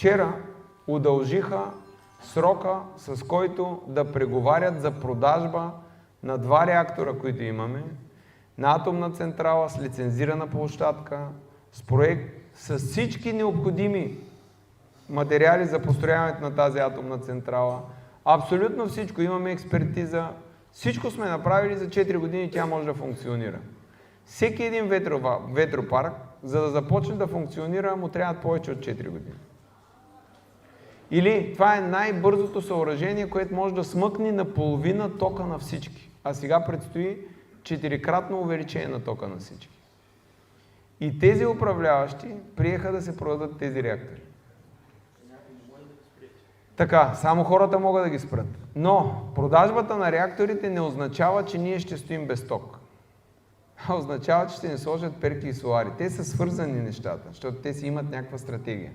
Вчера удължиха срока, с който да преговарят за продажба на 2 реактора, които имаме, на атомна централа с лицензирана площадка, с проект, с всички необходими материали за построяването на тази атомна централа. Абсолютно всичко. Имаме експертиза. Всичко сме направили за 4 години, тя може да функционира. Всеки един ветропарк, за да започне да функционира, му трябват повече от 4 години. Или това е най-бързото съоръжение, което може да смъкне наполовина тока на всички. А сега предстои 4-кратно увеличение на тока на всички. И тези управляващи приеха да се продадат тези реактори. Така, само хората могат да ги спрат. Но продажбата на реакторите не означава, че ние ще стоим без ток. Означава, че ще ни сложат перки и солари. Те са свързани нещата, защото те си имат някаква стратегия.